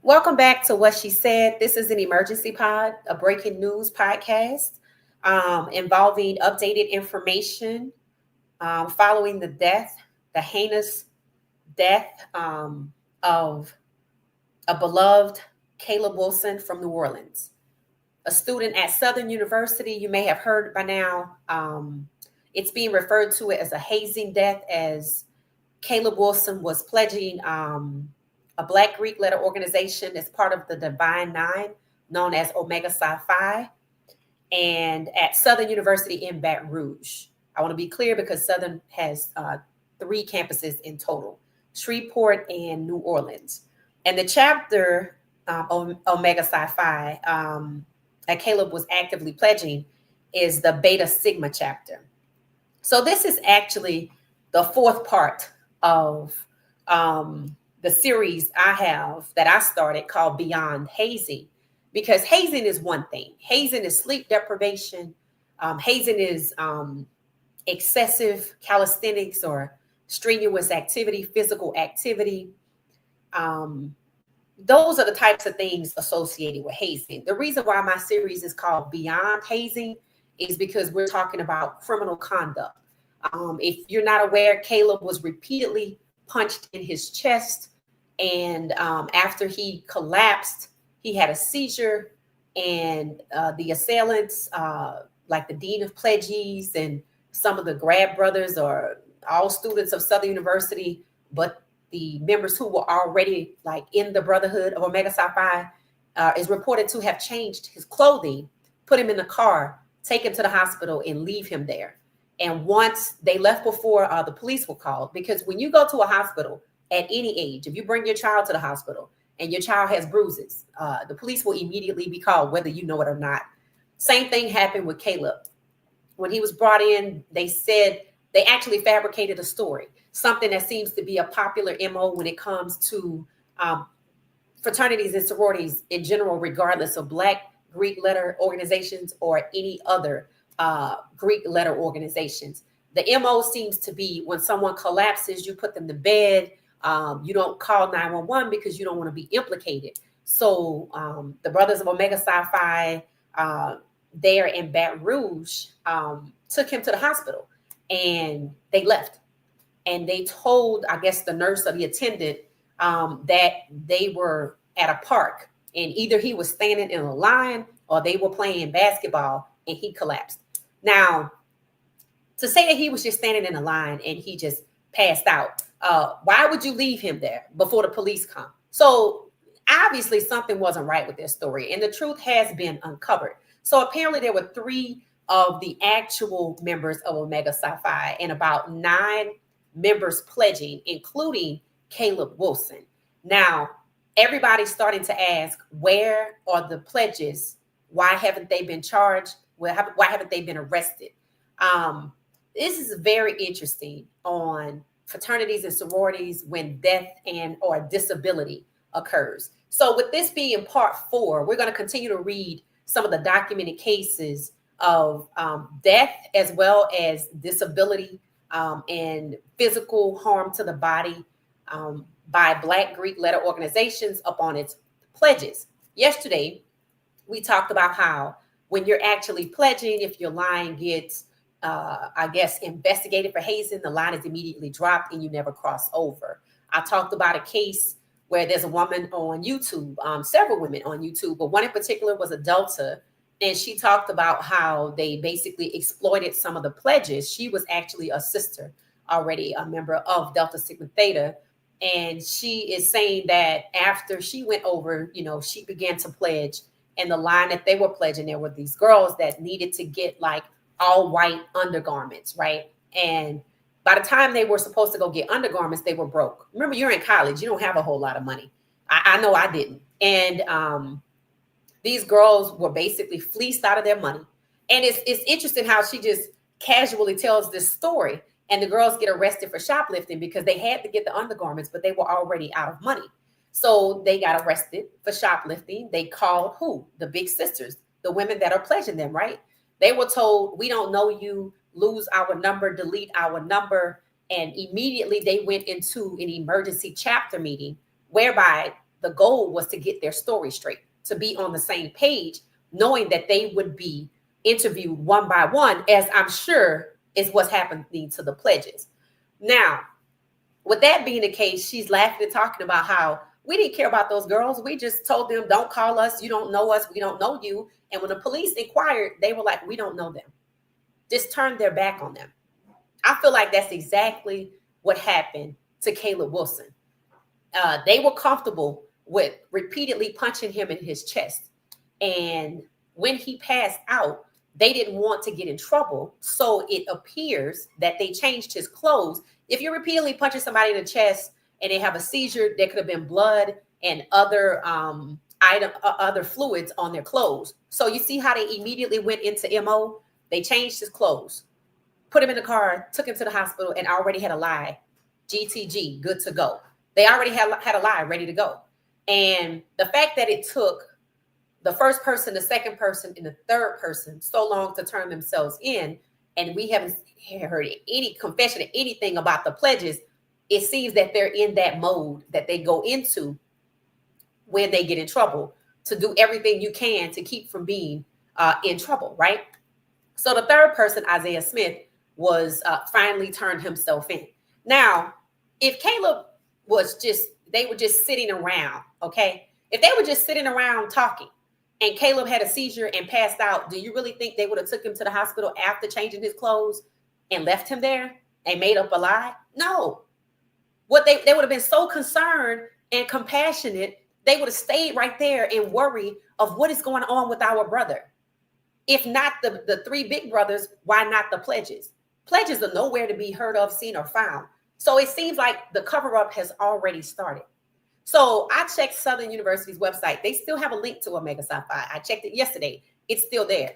Welcome back to What She Said. This is an emergency pod, a breaking news podcast involving updated information following the heinous death of a beloved Caleb Wilson from New Orleans, a student at Southern University. You may have heard by now. It's being referred to as a hazing death, as Caleb Wilson was pledging a Black Greek letter organization as part of the Divine Nine, known as Omega Psi Phi, and at Southern University in Baton Rouge. I want to be clear because Southern has three campuses in total: Shreveport and New Orleans. And the chapter Omega Psi Phi that Caleb was actively pledging is the Beta Sigma chapter. So this is actually the fourth part of the series I started called Beyond Hazing, because hazing is one thing. Hazing is sleep deprivation. Hazing is excessive calisthenics or strenuous activity, physical activity. Those are the types of things associated with hazing. The reason why my series is called Beyond Hazing is because we're talking about criminal conduct. If you're not aware, Caleb was repeatedly punched in his chest, and after he collapsed, he had a seizure, and the assailants, like the dean of pledgees and some of the grad brothers, are all students of Southern University, but the members who were already like in the brotherhood of Omega Psi Phi, is reported to have changed his clothing, put him in the car, take him to the hospital, and leave him there. And once they left before the police were called, because when you go to a hospital at any age, if you bring your child to the hospital and your child has bruises, the police will immediately be called, whether you know it or not. Same thing happened with Caleb. When he was brought in, they said they actually fabricated a story, something that seems to be a popular MO when it comes to fraternities and sororities in general, regardless of Black Greek letter organizations or any other Greek letter organizations. The MO seems to be when someone collapses, you put them to bed. You don't call 911 because you don't want to be implicated. So the Brothers of Omega Psi Phi there in Baton Rouge took him to the hospital, and they left. And they told, I guess, the nurse or the attendant that they were at a park, and either he was standing in a line or they were playing basketball and he collapsed. Now, to say that he was just standing in a line and he just passed out, why would you leave him there before the police come? So obviously something wasn't right with this story, and the truth has been uncovered. So apparently there were three of the actual members of Omega Psi Phi and about 9 members pledging, including Caleb Wilson. Now, everybody's starting to ask, where are the pledges? Why haven't they been charged? Why haven't they been arrested? This is very interesting on fraternities and sororities when death and or disability occurs. So with this being part 4, we're going to continue to read some of the documented cases of death as well as disability and physical harm to the body by Black Greek letter organizations upon its pledges. Yesterday, we talked about how when you're actually pledging, if your line gets, investigated for hazing, the line is immediately dropped and you never cross over. I talked about a case where there's a woman on YouTube, several women on YouTube, but one in particular was a Delta, and she talked about how they basically exploited some of the pledges. She was actually a sister, already a member of Delta Sigma Theta, and she is saying that after she went over, she began to pledge, and the line that they were pledging, there were these girls that needed to get like all white undergarments, right? And by the time they were supposed to go get undergarments, they were broke. Remember, you're in college. You don't have a whole lot of money. I know I didn't. And these girls were basically fleeced out of their money. And it's interesting how she just casually tells this story. And the girls get arrested for shoplifting because they had to get the undergarments, but they were already out of money. So they got arrested for shoplifting. They called who? The big sisters, the women that are pledging them, right? They were told, we don't know you, lose our number, delete our number. And immediately they went into an emergency chapter meeting whereby the goal was to get their story straight, to be on the same page, knowing that they would be interviewed one by one, as I'm sure is what's happening to the pledges. Now, with that being the case, she's laughing and talking about how we didn't care about those girls. We just told them, don't call us. You don't know us. We don't know you. And when the police inquired, they were like, we don't know them. Just turned their back on them. I feel like that's exactly what happened to Caleb Wilson. They were comfortable with repeatedly punching him in his chest. And when he passed out, they didn't want to get in trouble. So it appears that they changed his clothes. If you're repeatedly punching somebody in the chest and they have a seizure, there could have been blood and other other fluids on their clothes. So you see how they immediately went into MO? They changed his clothes, put him in the car, took him to the hospital, and already had a lie. GTG, good to go. They already had a lie ready to go. And the fact that it took the first person, the second person, and the third person so long to turn themselves in, and we haven't heard any confession or anything about the pledges, it seems that they're in that mode that they go into when they get in trouble, to do everything you can to keep from being in trouble, right? So the third person, Isaiah Smith, was finally turned himself in. Now, if Caleb they were just sitting around, okay? If they were just sitting around talking and Caleb had a seizure and passed out, do you really think they would have took him to the hospital after changing his clothes and left him there and made up a lie? No. What they would have been so concerned and compassionate, they would have stayed right there in worry of what is going on with our brother. If not the three big brothers, why not the pledges? Pledges are nowhere to be heard of, seen, or found. So it seems like the cover-up has already started. So I checked Southern University's website. They still have a link to Omega Psi Phi. I checked it yesterday. It's still there.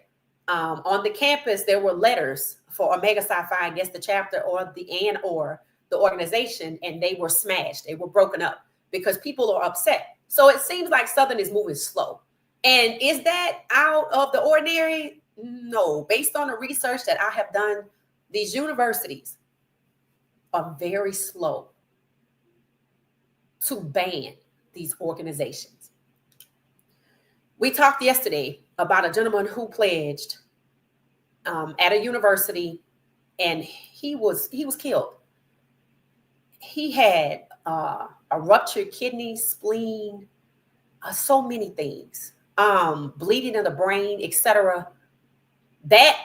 On the campus, there were letters for Omega Psi Phi, I guess the chapter or the organization, and they were smashed. They were broken up because people are upset. So it seems like Southern is moving slow. And is that out of the ordinary? No. Based on the research that I have done, these universities are very slow to ban these organizations. We talked yesterday about a gentleman who pledged at a university, and he was killed. He had a ruptured kidney, spleen, so many things, bleeding in the brain, etc. That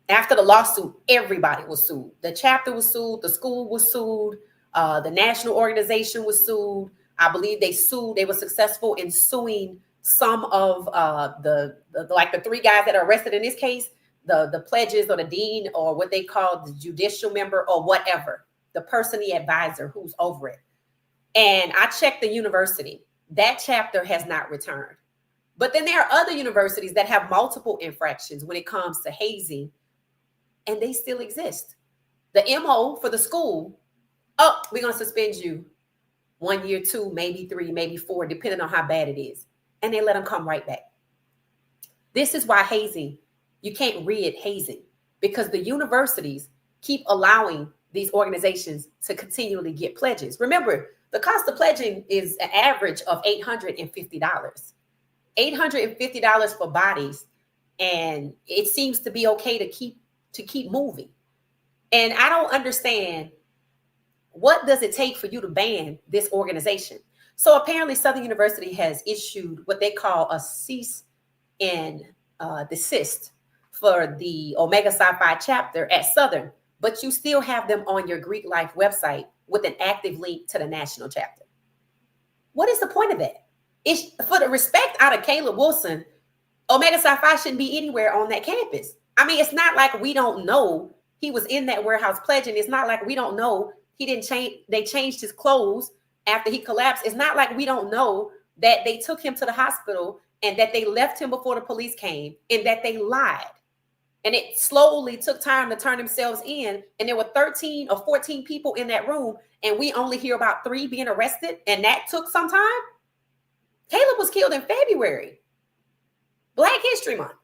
after the lawsuit, everybody was sued. The chapter was sued. The school was sued. The national organization was sued. I believe they were successful in suing some of the three guys that are arrested in this case, the pledges or the dean or what they call the judicial member or whatever, the person, the advisor who's over it. And I checked the university. That chapter has not returned. But then there are other universities that have multiple infractions when it comes to hazing, and they still exist. The MO for the school, oh, we're going to suspend you 1 year, 2, maybe 3, maybe 4, depending on how bad it is. And they let them come right back. This is why hazing, you can't rid hazing, because the universities keep allowing these organizations to continually get pledges. Remember, the cost of pledging is an average of $850. $850 for bodies. And it seems to be okay to keep moving. And I don't understand, what does it take for you to ban this organization? So apparently Southern University has issued what they call a cease and desist for the Omega Psi Phi chapter at Southern, but you still have them on your Greek Life website with an active link to the national chapter. What is the point of that? It's for the respect out of Caleb Wilson. Omega Psi Phi shouldn't be anywhere on that campus. I mean, it's not like we don't know he was in that warehouse pledging. It's not like we don't know he didn't change. They changed his clothes after he collapsed. It's not like we don't know that they took him to the hospital and that they left him before the police came and that they lied. And it slowly took time to turn themselves in. And there were 13 or 14 people in that room. And we only hear about 3 being arrested. And that took some time. Caleb was killed in February. Black History Month.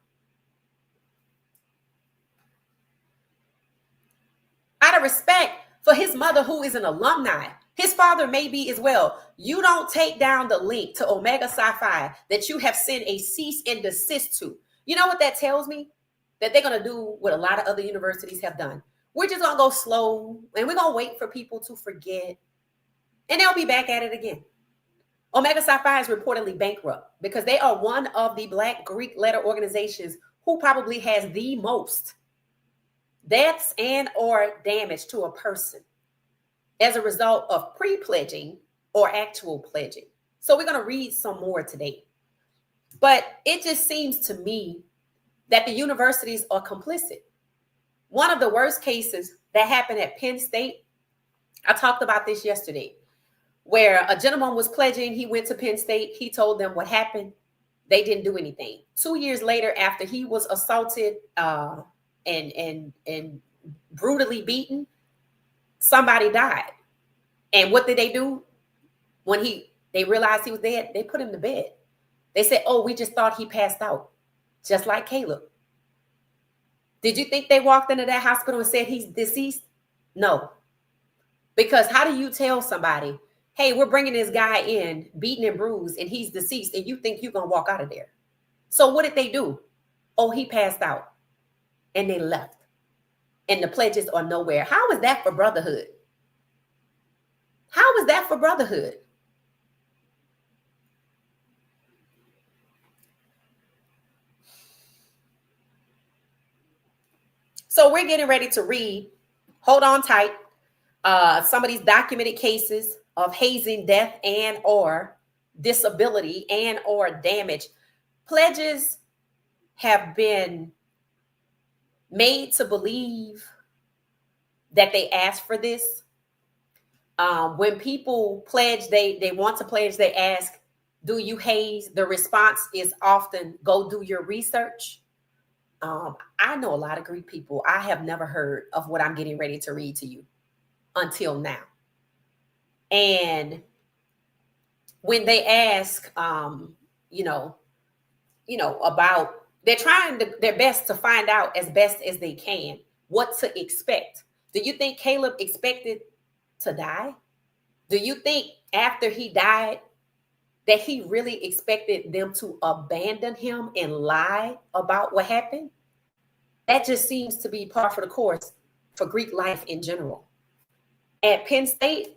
Out of respect for his mother, who is an alumni His father may be as well. You don't take down the link to Omega Psi Phi that you have sent a cease and desist to. You know what that tells me? That they're going to do what a lot of other universities have done. We're just going to go slow and we're going to wait for people to forget. And they'll be back at it again. Omega Psi Phi is reportedly bankrupt because they are one of the Black Greek letter organizations who probably has the most deaths and or damage to a person as a result of pre-pledging or actual pledging. So we're going to read some more today. But it just seems to me that the universities are complicit. One of the worst cases that happened at Penn State, I talked about this yesterday, where a gentleman was pledging. He went to Penn State. He told them what happened. They didn't do anything. 2 years later, after he was assaulted and brutally beaten, somebody died. And what did they do? When they realized he was dead, they put him to bed. They said, oh, we just thought he passed out, just like Caleb. Did you think they walked into that hospital and said he's deceased? No. Because how do you tell somebody, hey, we're bringing this guy in, beaten and bruised, and he's deceased, and you think you're going to walk out of there? So what did they do? Oh, he passed out. And they left. And the pledges are nowhere. How is that for brotherhood? How is that for brotherhood? So we're getting ready to read, hold on tight, some of these documented cases of hazing, death, and or disability and or damage. Pledges have been made to believe that they asked for this. When people pledge, they want to pledge, they ask, do you haze? The response is often, go do your research. I know a lot of Greek people. I have never heard of what I'm getting ready to read to you until now. And when they ask, about, they're trying their best to find out as best as they can what to expect. Do you think Caleb expected to die? Do you think after he died that he really expected them to abandon him and lie about what happened? That just seems to be par for the course for Greek life in general. At Penn State,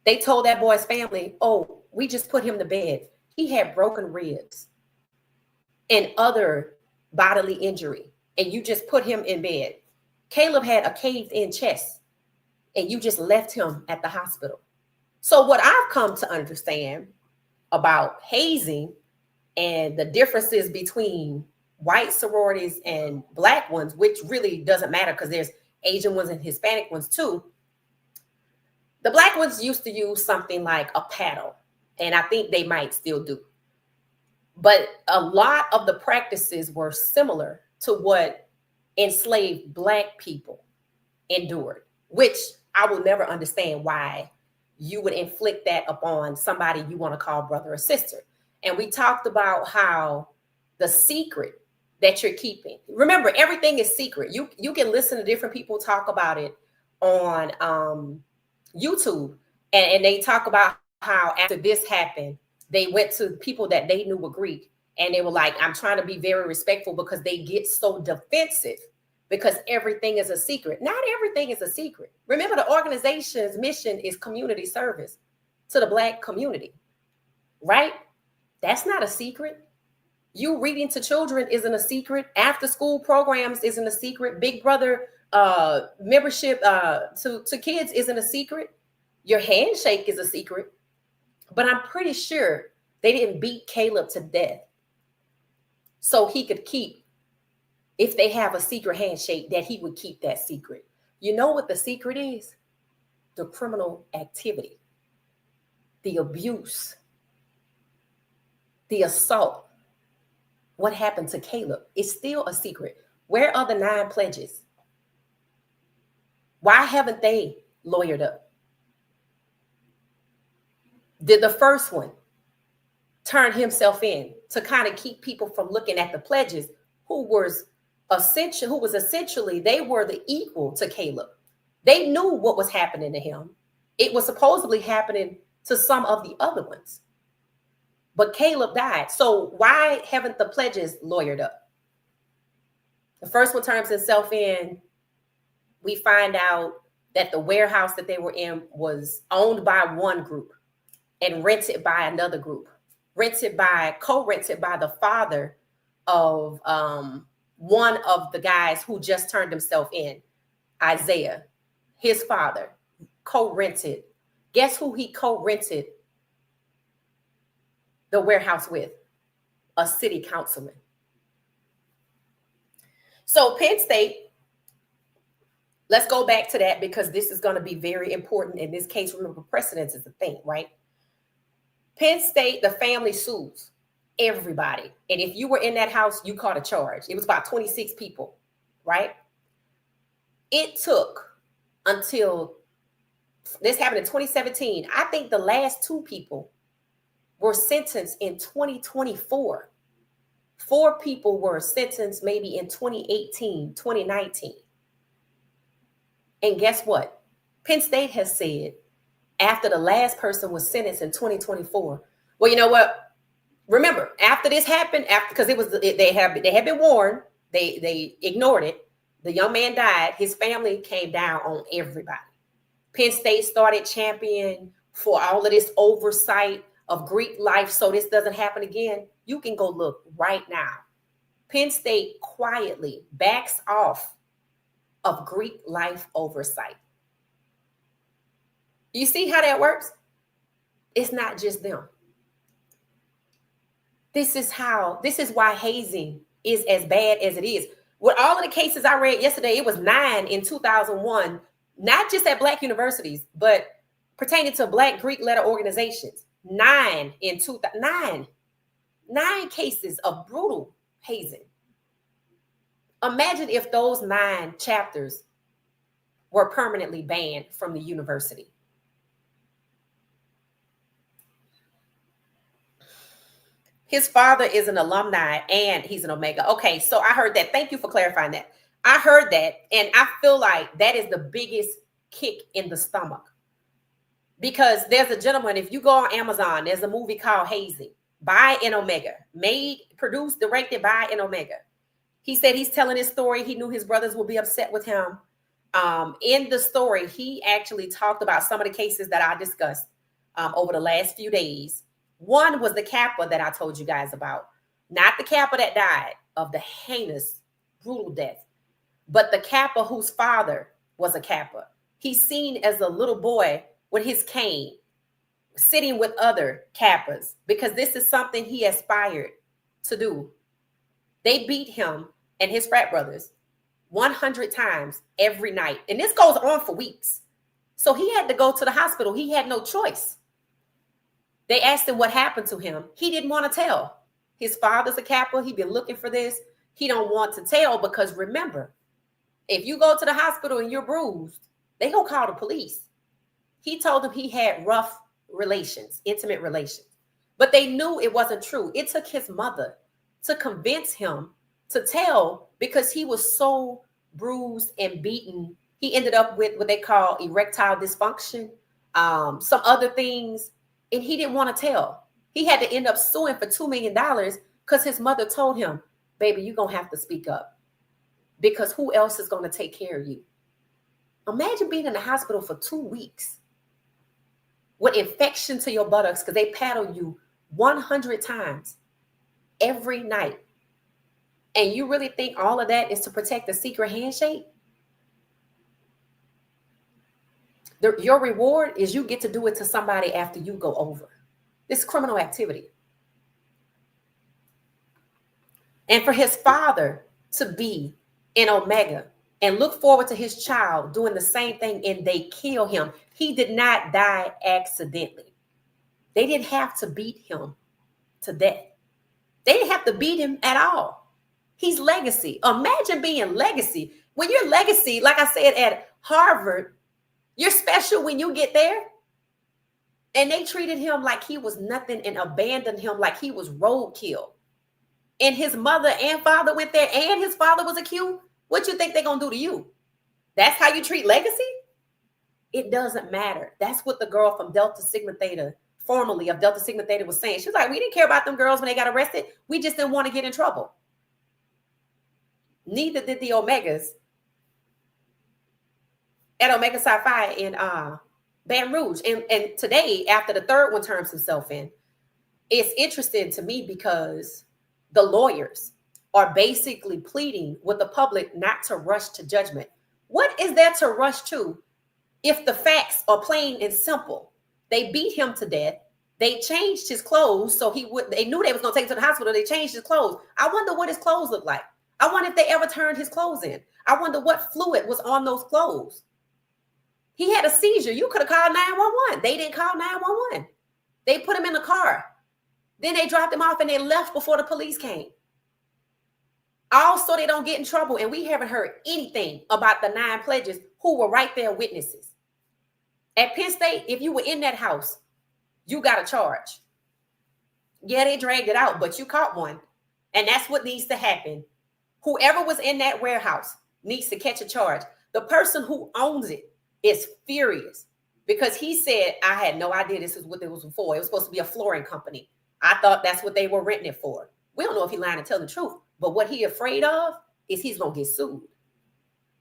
they told that boy's family, oh, we just put him to bed. He had broken ribs and other bodily injury, and you just put him in bed. Caleb had a caved-in chest, and you just left him at the hospital. So what I've come to understand about hazing and the differences between white sororities and Black ones, which really doesn't matter because there's Asian ones and Hispanic ones too. The Black ones used to use something like a paddle, and I think they might still do. But a lot of the practices were similar to what enslaved Black people endured, which I will never understand why you would inflict that upon somebody you want to call brother or sister. And we talked about how the secret that you're keeping, remember, everything is secret. You can listen to different people talk about it on YouTube, and they talk about how after this happened, they went to people that they knew were Greek, and they were like, I'm trying to be very respectful because they get so defensive because everything is a secret. Not everything is a secret. Remember, the organization's mission is community service to the Black community, right? That's not a secret. You reading to children isn't a secret. After school programs isn't a secret. Big Brother membership to kids isn't a secret. Your handshake is a secret. But I'm pretty sure they didn't beat Caleb to death so he could keep, if they have a secret handshake, that he would keep that secret. You know what the secret is? The criminal activity, the abuse, the assault. What happened to Caleb is still a secret. Where are the 9 pledges? Why haven't they lawyered up? Did the first one turn himself in to kind of keep people from looking at the pledges, who was essentially, they were the equal to Caleb. They knew what was happening to him. It was supposedly happening to some of the other ones. But Caleb died. So why haven't the pledges lawyered up? The first one turns himself in. We find out that the warehouse that they were in was owned by one group and rented by another group, co-rented by the father of one of the guys who just turned himself in, Isaiah. His father co-rented. Guess who he co-rented the warehouse with? A city councilman. So Penn State, let's go back to that because this is going to be very important in this case. Remember, precedence is the thing, right? Penn State, the family sues everybody. And if you were in that house, you caught a charge. It was about 26 people, right? It took until this happened in 2017. I think the last two people were sentenced in 2024. 4 people were sentenced maybe in 2018, 2019. And guess what? Penn State has said after the last person was sentenced in 2024, well, you know what? Remember, after this happened, because they had been warned, they ignored it. The young man died. His family came down on everybody. Penn State started championing for all of this oversight of Greek life so this doesn't happen again. You can go look right now. Penn State quietly backs off of Greek life oversight. You see how that works? It's not just them. This is why hazing is as bad as it is. With all of the cases I read yesterday, it was 9 in 2001, not just at Black universities, but pertaining to Black Greek letter organizations. 9 in 2009. 9 cases of brutal hazing. Imagine if those 9 chapters were permanently banned from the university. His father is an alumni and he's an Omega. Okay, so I heard that. Thank you for clarifying that. I heard that, and I feel like that is the biggest kick in the stomach. Because there's a gentleman, if you go on Amazon, there's a movie called Hazing by an Omega, made, produced, directed by an Omega. He said he's telling his story. He knew his brothers would be upset with him. In the story, he actually talked about some of the cases that I discussed over the last few days. One was the Kappa that I told you guys about. Not the Kappa that died of the heinous, brutal death, but the Kappa whose father was a Kappa. He's seen as a little boy with his cane, sitting with other Kappas, because this is something he aspired to do. They beat him and his frat brothers 100 times every night. And this goes on for weeks. So he had to go to the hospital. He had no choice. They asked him what happened to him. He didn't want to tell. His father's a Kappa. He'd been looking for this. He don't want to tell because remember, if you go to the hospital and you're bruised, they gonna call the police. He told them he had rough relations, intimate relations, but they knew it wasn't true. It took his mother to convince him to tell because he was so bruised and beaten. He ended up with what they call erectile dysfunction, some other things. And he didn't want to tell. He had to end up suing for $2 million because his mother told him, baby, you're going to have to speak up because who else is going to take care of you? Imagine being in the hospital for 2 weeks with infection to your buttocks because they paddle you 100 times every night. And you really think all of that is to protect the secret handshake? Your reward is you get to do it to somebody after you go over. This is criminal activity. And for his father to be an Omega and look forward to his child doing the same thing and they kill him. He did not die accidentally. They didn't have to beat him to death. They didn't have to beat him at all. He's legacy. Imagine being legacy. When you're legacy, like I said at Harvard, you're special when you get there. And they treated him like he was nothing and abandoned him like he was roadkill. And his mother and father went there and his father was accused. What you think they're going to do to you? That's how you treat legacy? It doesn't matter. That's what the girl from Delta Sigma Theta, formerly of Delta Sigma Theta, was saying. She was like, we didn't care about them girls when they got arrested. We just didn't want to get in trouble. Neither did the Omegas at Omega Psi Phi in Baton Rouge. And today, after the third one turns himself in, it's interesting to me because the lawyers are basically pleading with the public not to rush to judgment. What is there to rush to if the facts are plain and simple? They beat him to death. They changed his clothes so they knew they was going to take him to the hospital. They changed his clothes. I wonder what his clothes look like. I wonder if they ever turned his clothes in. I wonder what fluid was on those clothes. He had a seizure. You could have called 911. They didn't call 911. They put him in the car. Then they dropped him off and they left before the police came. All so they don't get in trouble. And we haven't heard anything about the 9 pledges who were right there witnesses. At Penn State, if you were in that house, you got a charge. Yeah, they dragged it out, but you caught one. And that's what needs to happen. Whoever was in that warehouse needs to catch a charge. The person who owns it is furious because he said, I had no idea this is what it was for. It was supposed to be a flooring company. I thought that's what they were renting it for. We don't know if he lying and telling the truth, but what he afraid of is he's going to get sued.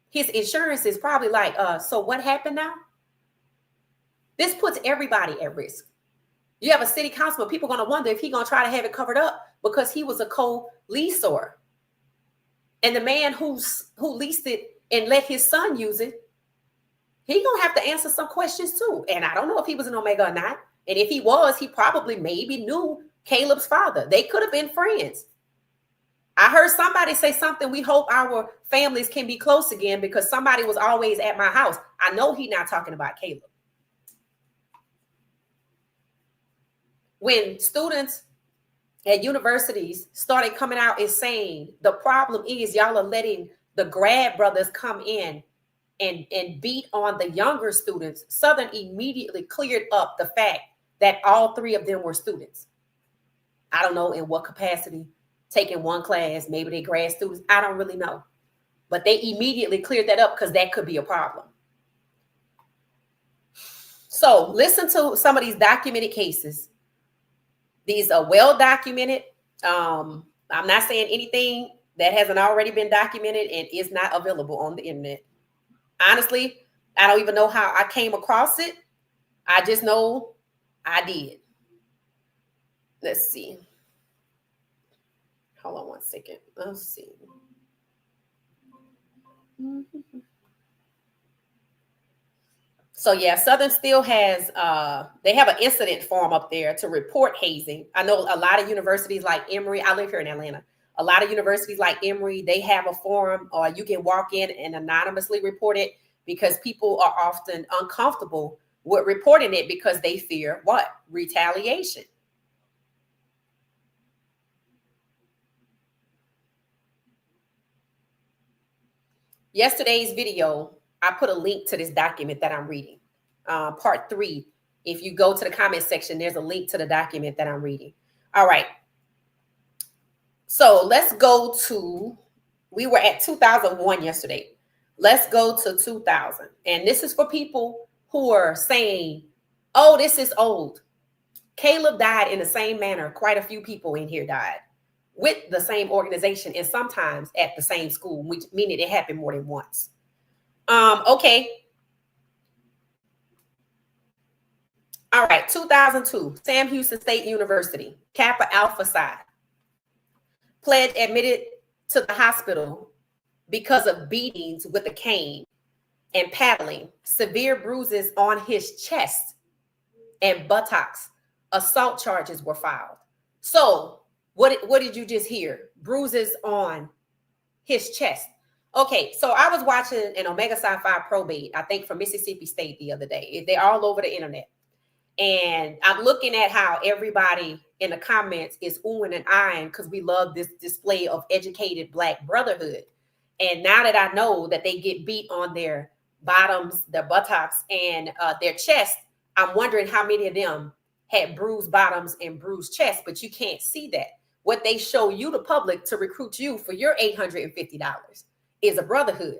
His insurance is probably like, so what happened now? This puts everybody at risk. You have a city councilman, people are going to wonder if he's going to try to have it covered up because he was a co-leaser. And the man who leased it and let his son use it, he's going to have to answer some questions too. And I don't know if he was an Omega or not. And if he was, he probably maybe knew Caleb's father. They could have been friends. I heard somebody say something, we hope our families can be close again because somebody was always at my house. I know he's not talking about Caleb. When students at universities started coming out and saying the problem is y'all are letting the grad brothers come in and beat on the younger students, Southern immediately cleared up the fact that all 3 of them were students. I don't know in what capacity, taking one class, maybe they grad students, I don't really know. But they immediately cleared that up because that could be a problem. So listen to some of these documented cases. These are well documented. I'm not saying anything that hasn't already been documented and is not available on the internet. Honestly, I don't even know how I came across it. I just know I did. Let's see. Hold on one second. Let's see. So yeah, Southern still has, they have an incident form up there to report hazing. I know a lot of universities like Emory, I live here in Atlanta. A lot of universities like Emory, they have a forum or you can walk in and anonymously report it because people are often uncomfortable with reporting it because they fear what? Retaliation. Yesterday's video, I put a link to this document that I'm reading. Part 3. If you go to the comment section, there's a link to the document that I'm reading. All right. So let's go to, we were at 2001 yesterday. Let's go to 2000. And this is for people who are saying, oh, this is old. Caleb died in the same manner. Quite a few people in here died with the same organization and sometimes at the same school, which meaning it happened more than once. Okay. All right. 2002, Sam Houston State University, Kappa Alpha Psi. Pledge admitted to the hospital because of beatings with a cane and paddling, severe bruises on his chest and buttocks. Assault charges were filed. So what did you just hear? Bruises on his chest. Okay, so I was watching an Omega Psi Phi probate, I think from Mississippi State the other day. They're all over the internet. And I'm looking at how everybody in the comments is oohing and eyeing because we love this display of educated Black brotherhood. And now that I know that they get beat on their bottoms, their buttocks, and their chest, I'm wondering how many of them had bruised bottoms and bruised chests, but you can't see that. What they show you, the public, to recruit you for your $850 is a brotherhood.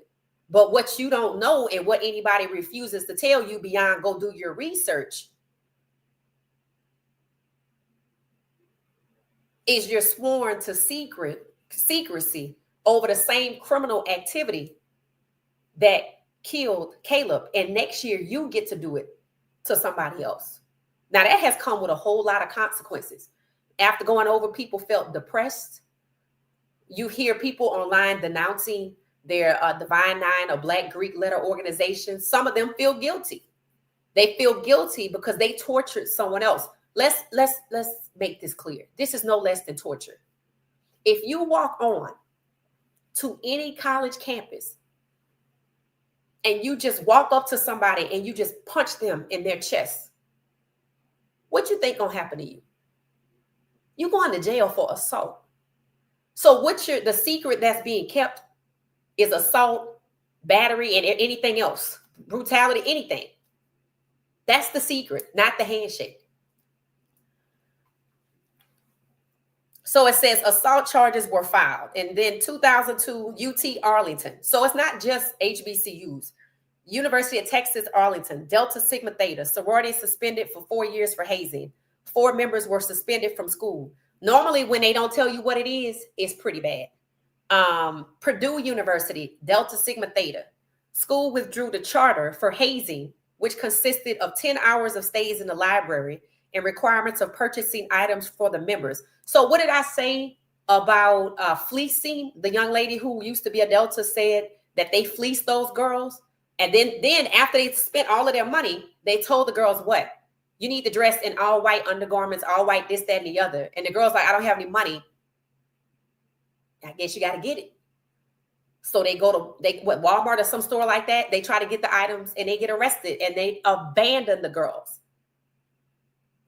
But what you don't know and what anybody refuses to tell you beyond go do your research is you're sworn to secrecy over the same criminal activity that killed Caleb. And next year you get to do it to somebody else. Now that has come with a whole lot of consequences. After going over, people felt depressed. You hear people online denouncing their Divine Nine or Black Greek letter organization. Some of them feel guilty. They feel guilty because they tortured someone else. Let's make this clear. This is no less than torture. If you walk on to any college campus and you just walk up to somebody and you just punch them in their chest, what you think gonna happen to you? You going to jail for assault. So the secret that's being kept is assault, battery, and anything else, brutality, anything. That's the secret, not the handshake. So it says assault charges were filed. And then 2002, UT Arlington. So it's not just HBCUs. University of Texas, Arlington, Delta Sigma Theta, sorority suspended for 4 years for hazing. 4 members were suspended from school. Normally, when they don't tell you what it is, it's pretty bad. Purdue University, Delta Sigma Theta. School withdrew the charter for hazing, which consisted of 10 hours of stays in the library and requirements of purchasing items for the members. So what did I say about fleecing? The young lady who used to be a Delta said that they fleeced those girls. And then after they spent all of their money, they told the girls what? You need to dress in all white undergarments, all white, this, that, and the other. And the girl's like, I don't have any money. I guess you got to get it. So they go to Walmart or some store like that. They try to get the items and they get arrested and they abandon the girls.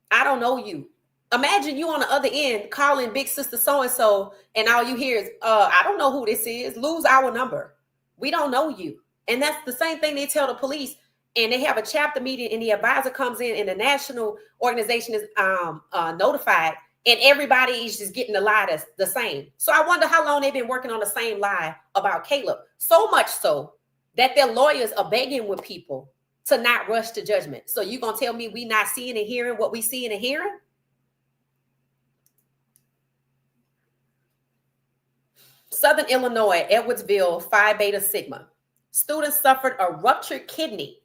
I don't know you. Imagine you on the other end calling big sister so-and-so and all you hear is, I don't know who this is. Lose our number. We don't know you. And that's the same thing they tell the police. And they have a chapter meeting and the advisor comes in and the national organization is notified and everybody is just getting the lie the same. So I wonder how long they've been working on the same lie about Caleb. So much so that their lawyers are begging with people to not rush to judgment. So you gonna tell me we not seeing and hearing what we seeing and hearing? Southern Illinois, Edwardsville, Phi Beta Sigma. Student suffered a ruptured kidney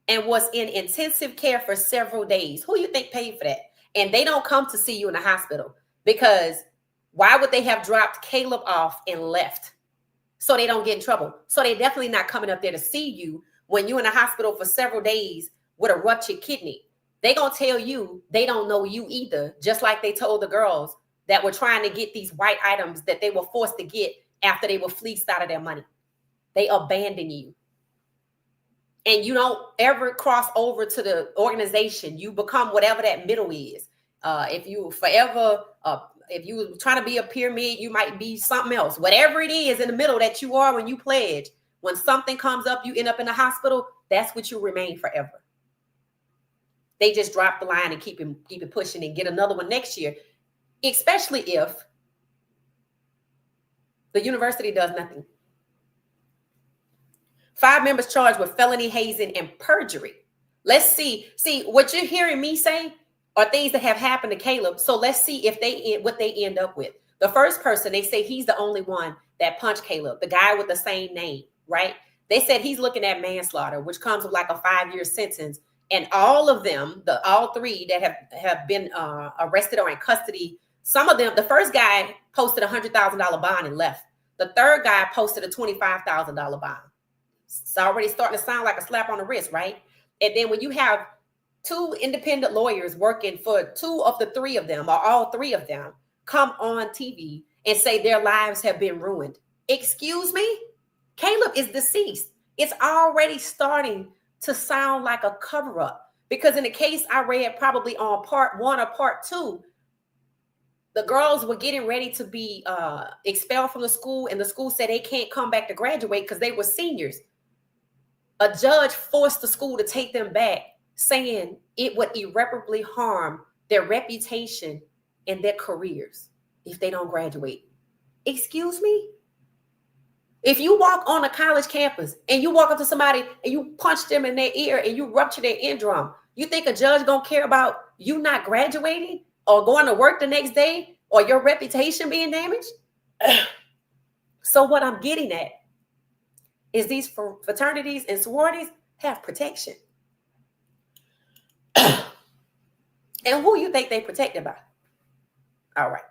and was in intensive care for several days. Who you think paid for that? And they don't come to see you in the hospital because why would they have dropped Caleb off and left? So they don't get in trouble. So they're definitely not coming up there to see you when you're in the hospital for several days with a ruptured kidney. They gonna tell you they don't know you either, just like they told the girls that were trying to get these white items that they were forced to get after they were fleeced out of their money. They abandon you. And you don't ever cross over to the organization. You become whatever that middle is. If you trying to be a pyramid, you might be something else. Whatever it is in the middle that you are when you pledge, when something comes up, you end up in the hospital, that's what you remain forever. They just drop the line and keep it pushing and get another one next year, especially if the university does nothing. 5 members charged with felony hazing and perjury. Let's see what you're hearing me say are things that have happened to Caleb. So let's see if what they end up with. The first person, they say he's the only one that punched Caleb, the guy with the same name, right? They said he's looking at manslaughter, which comes with like a 5-year sentence. And all of them, all 3 that have been arrested or in custody, some of them, the first guy posted a $100,000 bond and left. The third guy posted a $25,000 bond. It's already starting to sound like a slap on the wrist, right? And then when you have 2 independent lawyers working for 2 of the 3 of them, or all 3 of them, come on TV and say their lives have been ruined. Excuse me? Caleb is deceased. It's already starting to sound like a cover-up. Because in the case I read probably on part 1 or part 2, the girls were getting ready to be expelled from the school, and the school said they can't come back to graduate because they were seniors. A judge forced the school to take them back, saying it would irreparably harm their reputation and their careers if they don't graduate. Excuse me? If you walk on a college campus and you walk up to somebody and you punch them in their ear and you rupture their eardrum, you think a judge gonna care about you not graduating or going to work the next day or your reputation being damaged? So what I'm getting at is these fraternities and sororities have protection. And who you think they protected by? All right.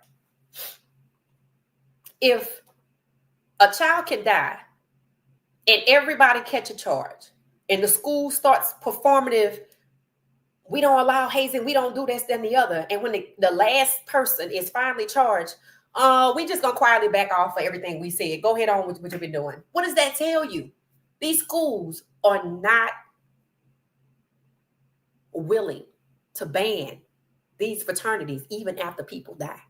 If a child can die and everybody catch a charge and the school starts performative, we don't allow hazing, we don't do this, then the other. And when the last person is finally charged, we just gonna quietly back off for everything we said. Go ahead on with what you've been doing. What does that tell you? These schools are not willing to ban these fraternities even after people die.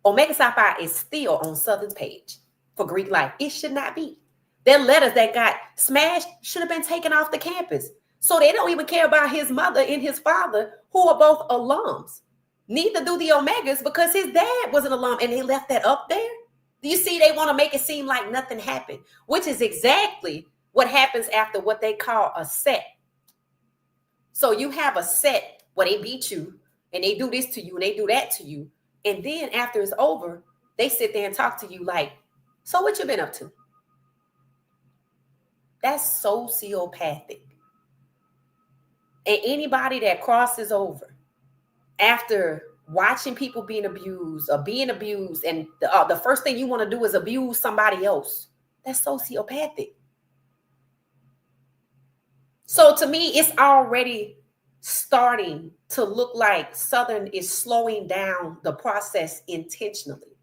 Omega Psi Phi is still on Southern's page for Greek life. It should not be. Their letters that got smashed should have been taken off the campus. So they don't even care about his mother and his father, who are both alums. Neither do the Omegas, because his dad was an alum and they left that up there. Do you see? They want to make it seem like nothing happened, which is exactly what happens after what they call a set. So you have a set where they beat you and they do this to you and they do that to you. And then after it's over, they sit there and talk to you like, so what you been up to? That's sociopathic. And anybody that crosses over after watching people being abused or being abused, and the first thing you want to do is abuse somebody else, that's sociopathic. So to me, it's already starting to look like Southern is slowing down the process intentionally.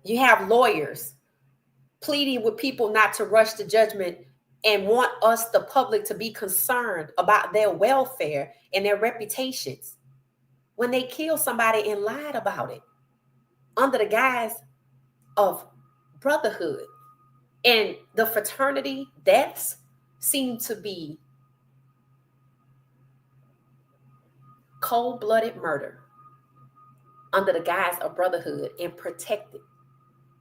You have lawyers pleading with people not to rush to judgment and want us, the public, to be concerned about their welfare and their reputations when they kill somebody and lied about it under the guise of brotherhood. And the fraternity deaths seem to be cold-blooded murder under the guise of brotherhood and protected.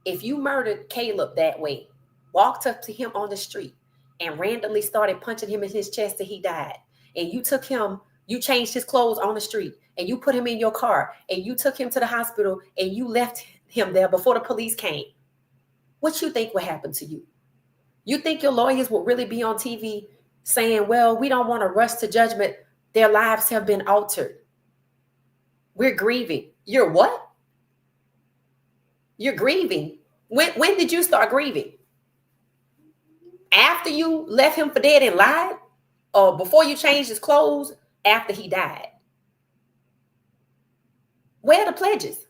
If you murdered Caleb that way, walked up to him on the street and randomly started punching him in his chest till he died, and you took him, you changed his clothes on the street, and you put him in your car, and you took him to the hospital, and you left him there before the police came, what you think would happen to you? You think your lawyers will really be on TV saying, well, we don't want to rush to judgment. Their lives have been altered. We're grieving. You're what? You're grieving. When did you start grieving? After you left him for dead and lied? Or before you changed his clothes after he died? Where are the pledges?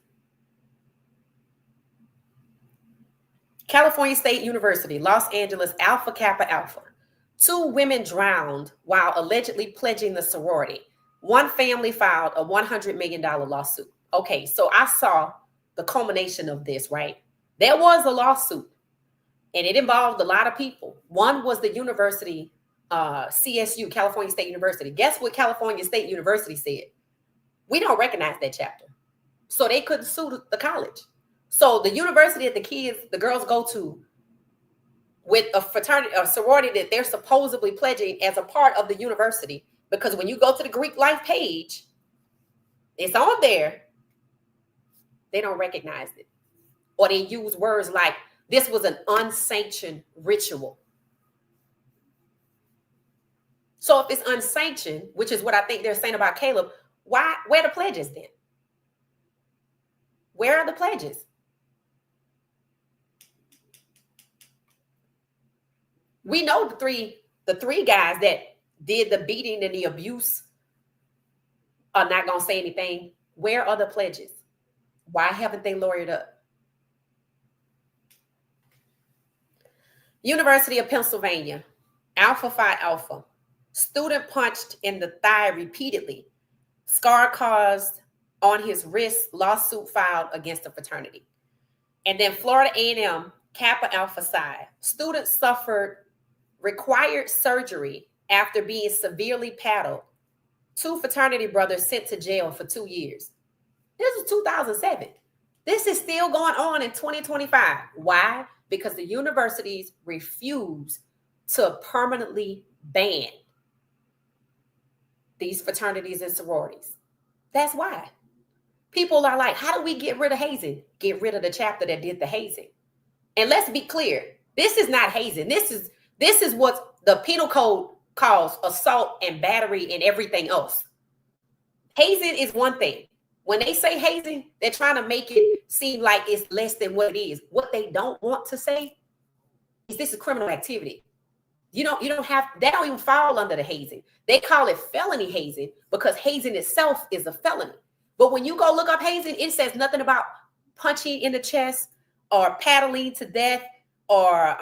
California State University, Los Angeles, Alpha Kappa Alpha. 2 women drowned while allegedly pledging the sorority. One family filed a $100 million lawsuit. Okay, so I saw the culmination of this, right? There was a lawsuit, and it involved a lot of people. One was the university, CSU, California State University. Guess what California State University said? We don't recognize that chapter. So they couldn't sue the college. So the university that the girls go to with a fraternity, a sorority that they're supposedly pledging as a part of the university, because when you go to the Greek life page, it's on there. They don't recognize it. Or they use words like, this was an unsanctioned ritual. So if it's unsanctioned, which is what I think they're saying about Caleb, where are the pledges then? Where are the pledges? We know the three guys that did the beating and the abuse are not going to say anything. Where are the pledges? Why haven't they lawyered up? University of Pennsylvania, Alpha Phi Alpha. Student punched in the thigh repeatedly. Scar caused on his wrist, lawsuit filed against the fraternity. And then Florida A&M, Kappa Alpha Psi. Students suffered required surgery after being severely paddled. 2 fraternity brothers sent to jail for 2 years. This was 2007. This is still going on in 2025. Why? Because the universities refuse to permanently ban these fraternities and sororities. That's why. People are like, how do we get rid of hazing? Get rid of the chapter that did the hazing. And let's be clear, this is not hazing. This is what the penal code calls assault and battery and everything else. Hazing is one thing. When they say hazing, they're trying to make it seem like it's less than what it is. What they don't want to say is this is criminal activity. You don't have, that don't even fall under the hazing. They call it felony hazing because hazing itself is a felony. But when you go look up hazing, it says nothing about punching in the chest or paddling to death or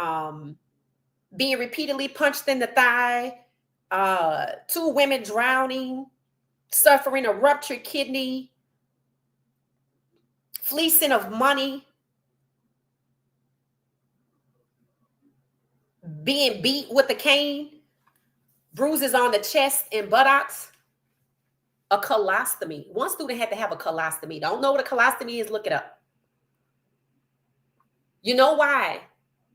being repeatedly punched in the thigh, 2 women drowning, suffering a ruptured kidney, fleecing of money, being beat with a cane, bruises on the chest and buttocks, a colostomy. One student had to have a colostomy. Don't know what a colostomy is? Look it up. You know why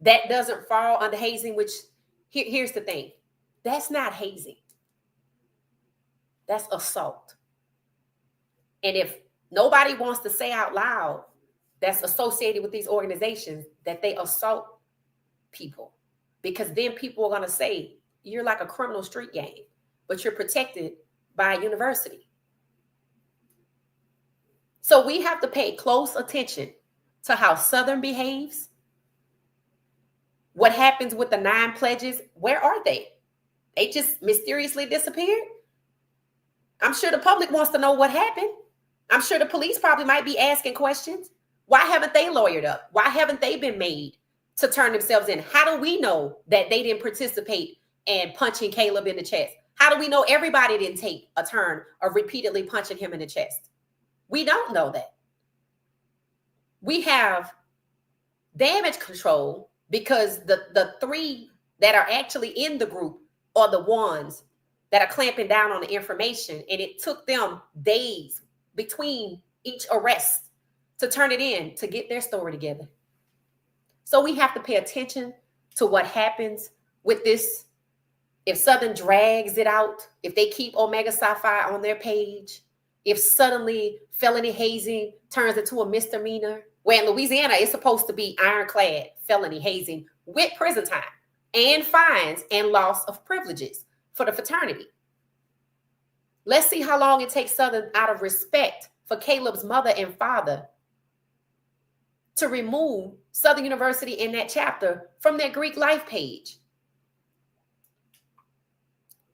that doesn't fall under hazing? Which here's the thing. That's not hazing. That's assault. And if nobody wants to say out loud that's associated with these organizations that they assault people, because then people are going to say you're like a criminal street gang, but you're protected by a university. So we have to pay close attention to how Southern behaves. What happens with the 9 pledges? Where are they? They just mysteriously disappeared. I'm sure the public wants to know what happened. I'm sure the police probably might be asking questions. Why haven't they lawyered up? Why haven't they been made to turn themselves in? How do we know that they didn't participate in punching Caleb in the chest? How do we know everybody didn't take a turn of repeatedly punching him in the chest? We don't know that. We have damage control because the 3 that are actually in the group are the ones that are clamping down on the information. And it took them days between each arrest to turn it in to get their story together. So we have to pay attention to what happens with this. If Southern drags it out, if they keep Omega Psi Phi on their page, if suddenly felony hazing turns into a misdemeanor, where in Louisiana it's supposed to be ironclad felony hazing with prison time and fines and loss of privileges for the fraternity. Let's see how long it takes Southern, out of respect for Caleb's mother and father, to remove Southern University in that chapter from their Greek life page.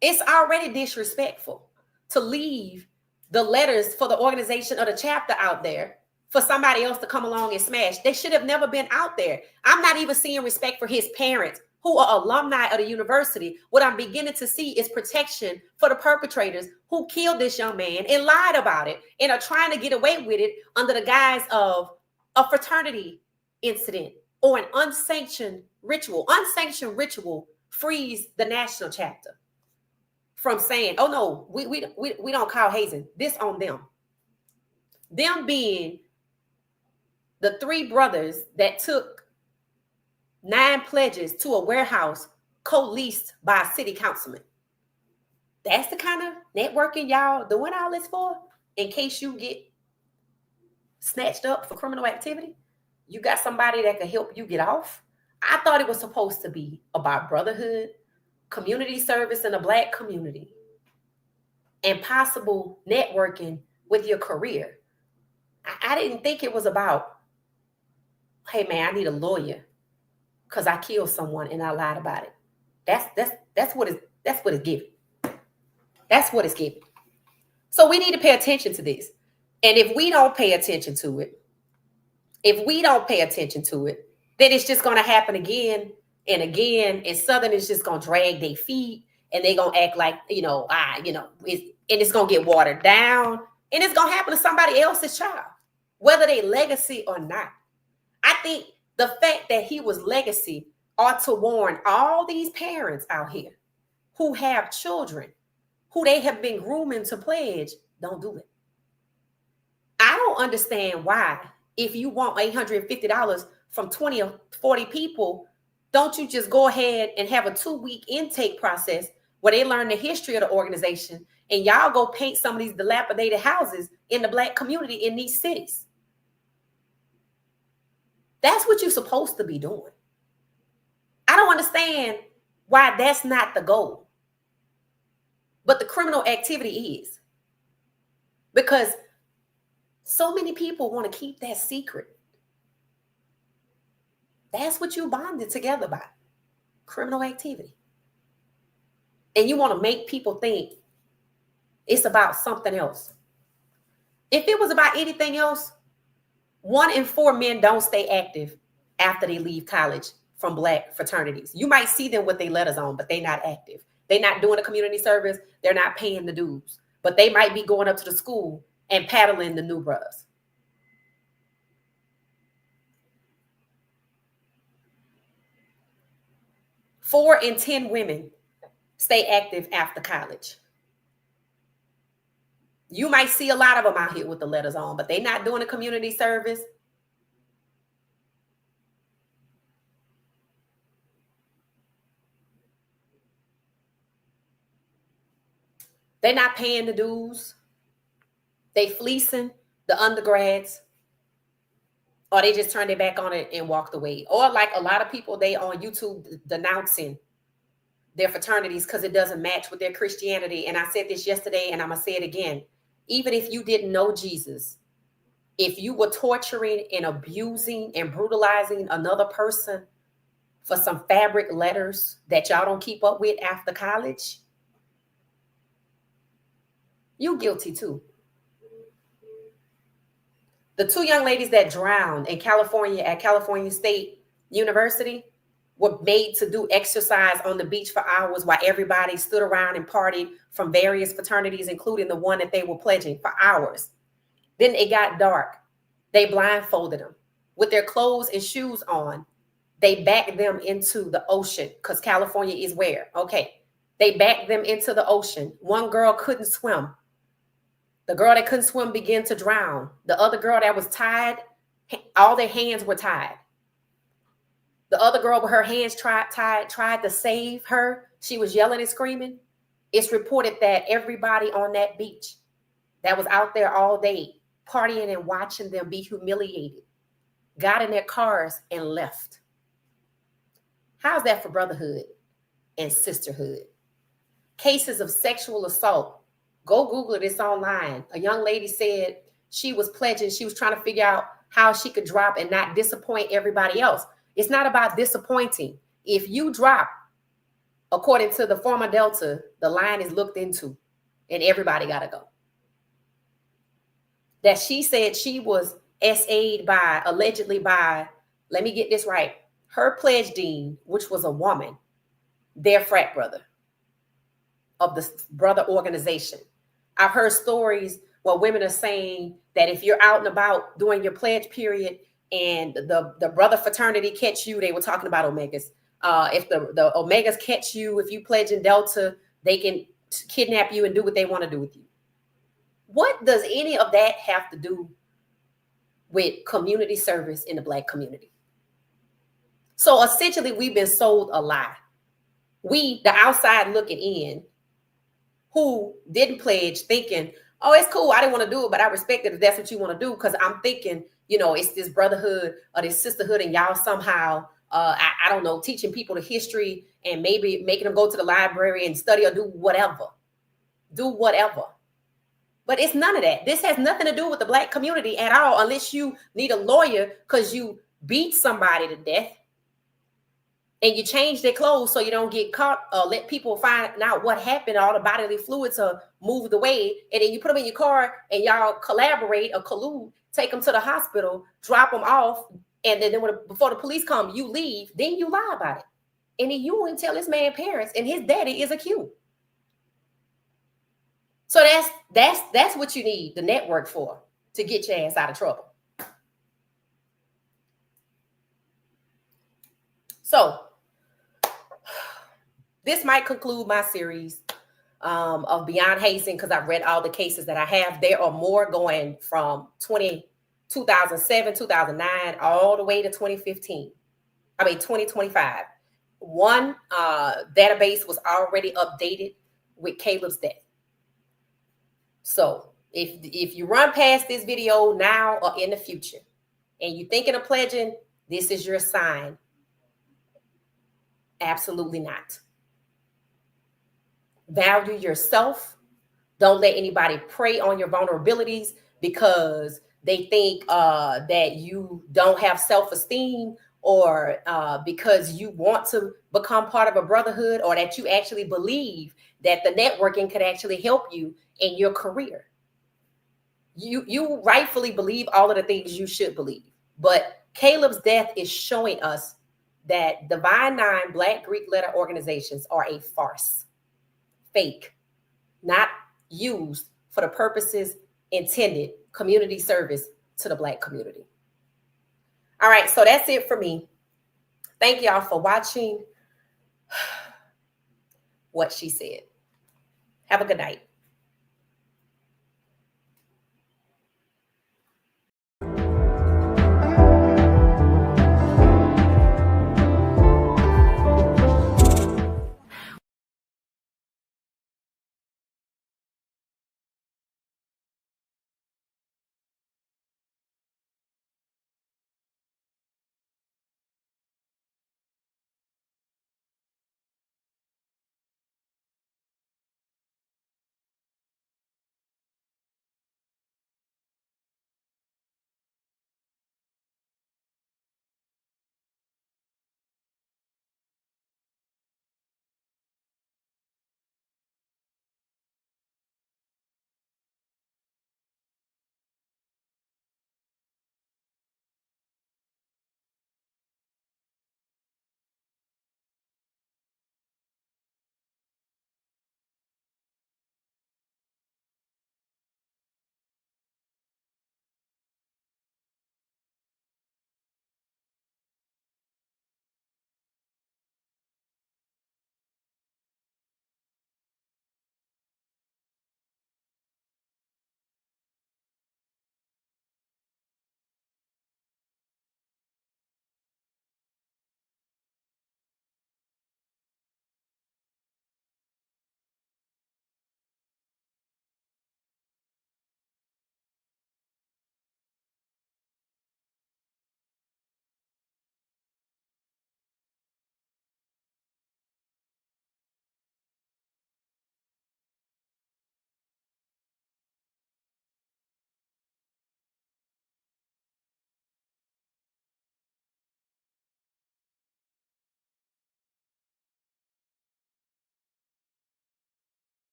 It's already disrespectful to leave the letters for the organization of the chapter out there for somebody else to come along and smash. They should have never been out there. I'm not even seeing respect for his parents, who are alumni of the university. What I'm beginning to see is protection for the perpetrators who killed this young man and lied about it and are trying to get away with it under the guise of a fraternity incident or an unsanctioned ritual. Unsanctioned ritual frees the national chapter from saying, oh no, we don't call hazing. This on them. Them being the 3 brothers that took 9 pledges to a warehouse co-leased by a city councilman. That's the kind of networking y'all doing all this for, in case you get snatched up for criminal activity. You got somebody that can help you get off. I thought it was supposed to be about brotherhood, community service in the Black community, and possible networking with your career. I didn't think it was about, hey man, I need a lawyer because I killed someone and I lied about it. That's what it's giving. That's what it's giving. So we need to pay attention to this. And if we don't pay attention to it, then it's just going to happen again and again. And Southern is just going to drag their feet and they're going to act like, it's going to get watered down, and it's going to happen to somebody else's child, whether they legacy or not. I think the fact that he was legacy ought to warn all these parents out here who have children who they have been grooming to pledge, don't do it. I don't understand why if you want $850 from 20 or 40 people, don't you just go ahead and have a 2-week intake process where they learn the history of the organization, and y'all go paint some of these dilapidated houses in the Black community in these cities? That's what you're supposed to be doing. I don't understand why that's not the goal. But the criminal activity is. Because so many people want to keep that secret. That's what you bonded together by. Criminal activity. And you want to make people think it's about something else. If it was about anything else, 1 in 4 men don't stay active after they leave college from Black fraternities. You might see them with their letters on, but they're not active. They're not doing a community service. They're not paying the dues. But they might be going up to the school and paddling the new brothers. Four in 10 women stay active after college. You might see a lot of them out here with the letters on, but they're not doing a community service. They're not paying the dues. They fleecing the undergrads, or they just turned their back on it and walked away. Or like a lot of people, they on YouTube denouncing their fraternities because it doesn't match with their Christianity. And I said this yesterday, and I'm gonna say it again. Even if you didn't know Jesus, if you were torturing and abusing and brutalizing another person for some fabric letters that y'all don't keep up with after college, you guilty too. The 2 young ladies that drowned in California at California State University were made to do exercise on the beach for hours while everybody stood around and partied from various fraternities, including the one that they were pledging, for hours. Then it got dark. They blindfolded them with their clothes and shoes on. They backed them into the ocean because California is where? Okay. They backed them into the ocean. One girl couldn't swim. The girl that couldn't swim began to drown. The other girl that was tied, all their hands were tied. The other girl with her hands tried to save her. She was yelling and screaming. It's reported that everybody on that beach that was out there all day partying and watching them be humiliated got in their cars and left. How's that for brotherhood and sisterhood? Cases of sexual assault. Go Google it, it's online. A young lady said she was pledging, she was trying to figure out how she could drop and not disappoint everybody else. It's not about disappointing. If you drop, according to the former Delta, the line is looked into and everybody got to go. That she said she was SA'd by, allegedly by, let me get this right, her pledge dean, which was a woman, their frat brother of the brother organization. I've heard stories where women are saying that if you're out and about during your pledge period and the brother fraternity catch you, they were talking about Omegas. If the Omegas catch you, if you pledge in Delta, they can kidnap you and do what they want to do with you. What does any of that have to do with community service in the Black community? So essentially, we've been sold a lie. We, the outside looking in, who didn't pledge, thinking, oh, it's cool, I didn't want to do it, but I respect it if that's what you want to do, because I'm thinking, you know, it's this brotherhood or this sisterhood, and y'all somehow, I don't know, teaching people the history and maybe making them go to the library and study or do whatever. Do whatever. But it's none of that. This has nothing to do with the Black community at all, unless you need a lawyer because you beat somebody to death and you change their clothes so you don't get caught, or let people find out what happened, all the bodily fluids are moved away, and then you put them in your car and y'all collaborate or collude, take them to the hospital, drop them off, and then before the police come, you leave, then you lie about it. And then you wouldn't tell this man's parents, and his daddy is a Q. So that's what you need the network for, to get your ass out of trouble. So this might conclude my series of Beyond Hazing, because I've read all the cases that I have. There are more going from 20 2007, 2009, all the way to 2025. One database was already updated with Caleb's death. So if you run past this video now or in the future and you're thinking of pledging, this is your sign. Absolutely not. Value yourself. Don't let anybody prey on your vulnerabilities because they think that you don't have self-esteem, or because you want to become part of a brotherhood, or that you actually believe that the networking could actually help you in your career. You rightfully believe all of the things you should believe. But Caleb's death is showing us that Divine Nine Black Greek letter organizations are a farce, fake, not used for the purposes intended, community service to the Black community. All right, so that's it for me. Thank y'all for watching What She Said. Have a good night.